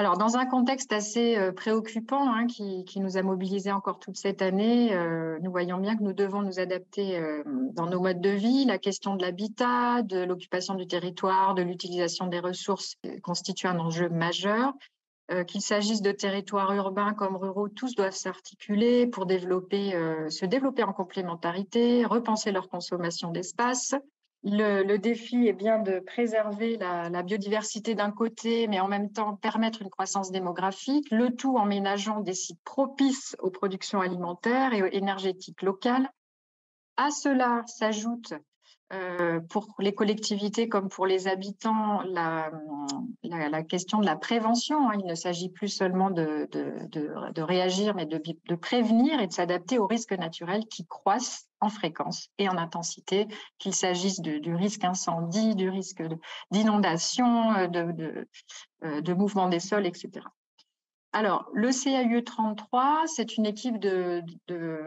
Alors, dans un contexte assez préoccupant qui nous a mobilisés encore toute cette année, nous voyons bien que nous devons nous adapter dans nos modes de vie. La question de l'habitat, de l'occupation du territoire, de l'utilisation des ressources constitue un enjeu majeur. Qu'il s'agisse de territoires urbains comme ruraux, tous doivent s'articuler pour se développer en complémentarité, repenser leur consommation d'espace. Le défi est bien de préserver la biodiversité d'un côté, mais en même temps permettre une croissance démographique, le tout en ménageant des sites propices aux productions alimentaires et énergétiques locales. À cela s'ajoute, pour les collectivités comme pour les habitants, la question de la prévention. Il ne s'agit plus seulement de réagir, mais de prévenir et de s'adapter aux risques naturels qui croissent en fréquence et en intensité, qu'il s'agisse du risque incendie, du risque d'inondation, de mouvement des sols, etc. Alors, le CAUE 33, c'est une équipe de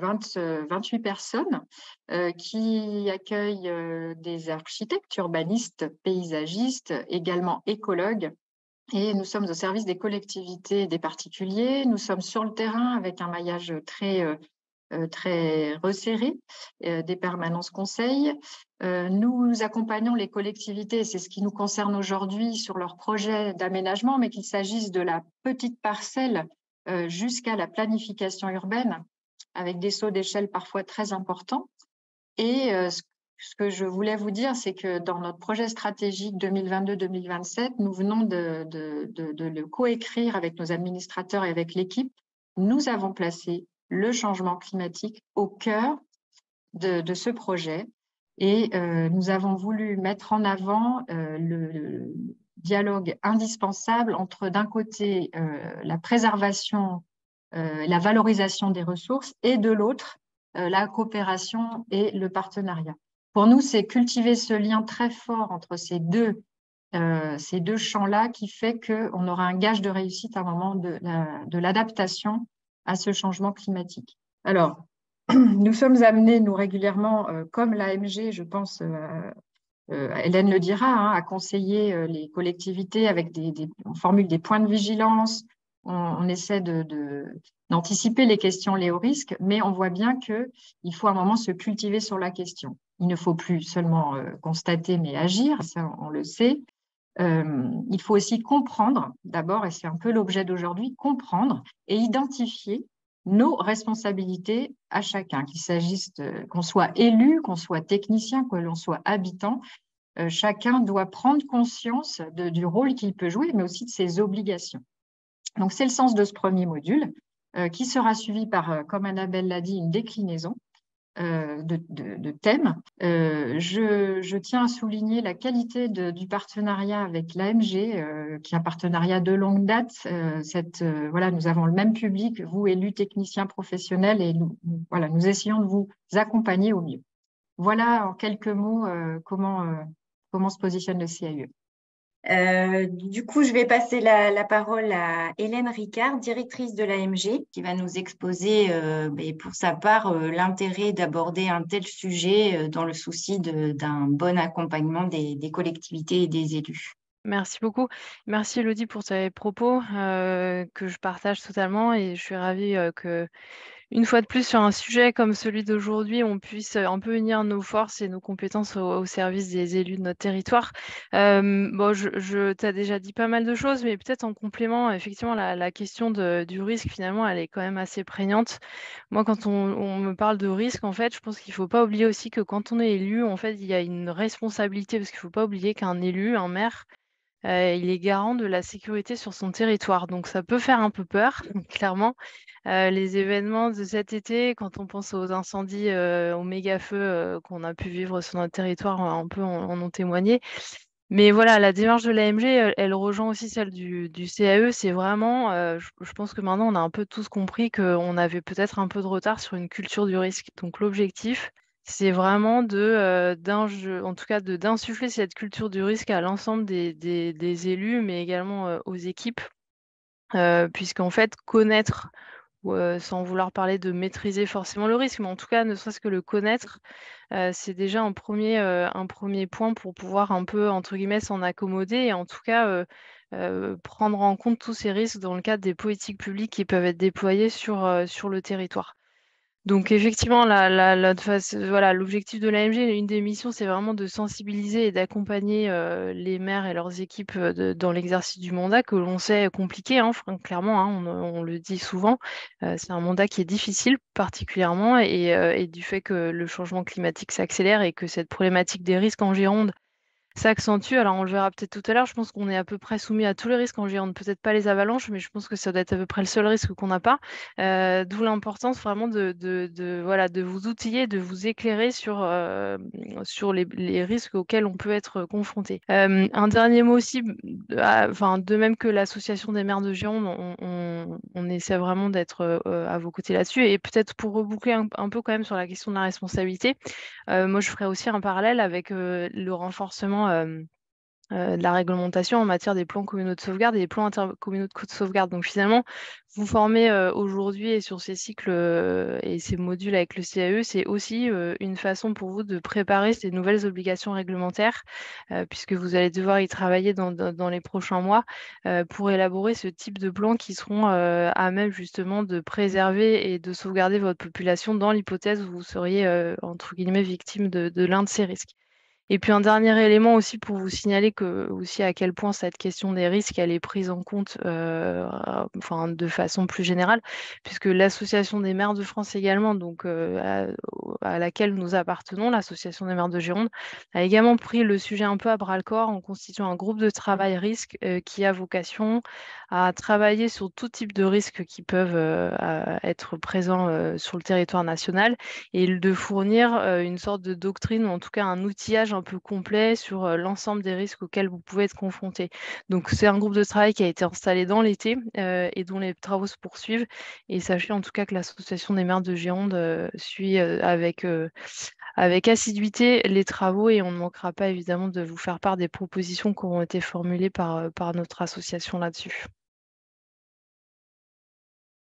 28 personnes qui accueille des architectes, urbanistes, paysagistes, également écologues. Et nous sommes au service des collectivités et des particuliers. Nous sommes sur le terrain avec un maillage très resserré, des permanences conseils. Nous accompagnons les collectivités, et c'est ce qui nous concerne aujourd'hui, sur leurs projets d'aménagement, mais qu'il s'agisse de la petite parcelle jusqu'à la planification urbaine, avec des sauts d'échelle parfois très importants. Et ce que je voulais vous dire, c'est que dans notre projet stratégique 2022-2027, nous venons de le coécrire avec nos administrateurs et avec l'équipe. Nous avons placé le changement climatique au cœur de ce projet et nous avons voulu mettre en avant le dialogue indispensable entre, d'un côté, la préservation, la valorisation des ressources et de l'autre, la coopération et le partenariat. Pour nous, c'est cultiver ce lien très fort entre ces deux champs-là qui fait qu'on aura un gage de réussite à un moment de l'adaptation à ce changement climatique. Alors, nous sommes amenés, nous régulièrement, comme l'AMG, je pense, Hélène le dira, à conseiller les collectivités avec on formule des points de vigilance, on essaie d'anticiper les questions liées aux risques, mais on voit bien qu'il faut à un moment se cultiver sur la question. Il ne faut plus seulement constater, mais agir, ça on le sait. Il faut aussi comprendre, d'abord, et c'est un peu l'objet d'aujourd'hui, comprendre et identifier nos responsabilités à chacun, qu'il s'agisse qu'on soit élu, qu'on soit technicien, que l'on soit habitant. Chacun doit prendre conscience du rôle qu'il peut jouer, mais aussi de ses obligations. Donc, c'est le sens de ce premier module qui sera suivi par, comme Annabelle l'a dit, une déclinaison de thèmes. Je tiens à souligner la qualité du partenariat avec l'AMG, qui est un partenariat de longue date. Voilà, nous avons le même public, vous, élus, techniciens, professionnels, et nous essayons de vous accompagner au mieux. Voilà en quelques mots comment se positionne le CAUE. Du coup, je vais passer la parole à Hélène Ricard, directrice de l'AMG, qui va nous exposer pour sa part l'intérêt d'aborder un tel sujet dans le souci d'un bon accompagnement des collectivités et des élus. Merci beaucoup. Merci Elodie pour tes propos que je partage totalement et je suis ravie que une fois de plus, sur un sujet comme celui d'aujourd'hui, on puisse un peu unir nos forces et nos compétences au service des élus de notre territoire. T'as déjà dit pas mal de choses, mais peut-être en complément, effectivement, la question du risque, finalement, elle est quand même assez prégnante. Moi, quand on me parle de risque, en fait, je pense qu'il ne faut pas oublier aussi que quand on est élu, en fait, il y a une responsabilité, parce qu'il ne faut pas oublier qu'un élu, un maire, il est garant de la sécurité sur son territoire. Donc ça peut faire un peu peur, clairement. Les événements de cet été, quand on pense aux incendies, aux méga-feux qu'on a pu vivre sur notre territoire, un peu en ont témoigné. Mais voilà, la démarche de l'AMG, elle rejoint aussi celle du CAE. C'est vraiment, je pense que maintenant, on a un peu tous compris qu'on avait peut-être un peu de retard sur une culture du risque. Donc l'objectif, c'est vraiment en tout cas, d'insuffler cette culture du risque à l'ensemble des élus, mais également aux équipes, puisqu'en fait, connaître, sans vouloir parler de maîtriser forcément le risque, mais en tout cas, ne serait-ce que le connaître, c'est déjà un premier point pour pouvoir un peu, entre guillemets, s'en accommoder et en tout cas, prendre en compte tous ces risques dans le cadre des politiques publiques qui peuvent être déployées sur le territoire. Donc effectivement, voilà, l'objectif de l'AMG, une des missions, c'est vraiment de sensibiliser et d'accompagner les maires et leurs équipes dans l'exercice du mandat, que l'on sait compliqué, hein, clairement, hein, on le dit souvent. C'est un mandat qui est difficile particulièrement, et du fait que le changement climatique s'accélère et que cette problématique des risques en Gironde s'accentue. Alors, on le verra peut-être tout à l'heure. Je pense qu'on est à peu près soumis à tous les risques en Gironde. Peut-être pas les avalanches, mais je pense que ça doit être à peu près le seul risque qu'on n'a pas. D'où l'importance vraiment voilà, de vous outiller, de vous éclairer sur les risques auxquels on peut être confronté. Un dernier mot aussi, enfin, de même que l'association des maires de Gironde, on essaie vraiment d'être à vos côtés là-dessus. Et peut-être pour reboucler un peu quand même sur la question de la responsabilité, moi, je ferais aussi un parallèle avec le renforcement de la réglementation en matière des plans communaux de sauvegarde et des plans intercommunaux de sauvegarde. Donc finalement, vous formez aujourd'hui et sur ces cycles et ces modules avec le CAE, c'est aussi une façon pour vous de préparer ces nouvelles obligations réglementaires, puisque vous allez devoir y travailler dans les prochains mois pour élaborer ce type de plans qui seront à même justement de préserver et de sauvegarder votre population dans l'hypothèse où vous seriez, entre guillemets, victime de l'un de ces risques. Et puis un dernier élément aussi pour vous signaler que aussi à quel point cette question des risques, elle est prise en compte, enfin de façon plus générale, puisque l'Association des maires de France également, donc à laquelle nous appartenons, l'Association des maires de Gironde, a également pris le sujet un peu à bras-le-corps en constituant un groupe de travail risque qui a vocation à travailler sur tout type de risques qui peuvent être présents sur le territoire national, et de fournir une sorte de doctrine ou en tout cas un outillage un peu complet sur l'ensemble des risques auxquels vous pouvez être confrontés. Donc c'est un groupe de travail qui a été installé dans l'été et dont les travaux se poursuivent. Et sachez en tout cas que l'Association des maires de Gironde suit avec assiduité les travaux, et on ne manquera pas évidemment de vous faire part des propositions qui auront été formulées par notre association là-dessus.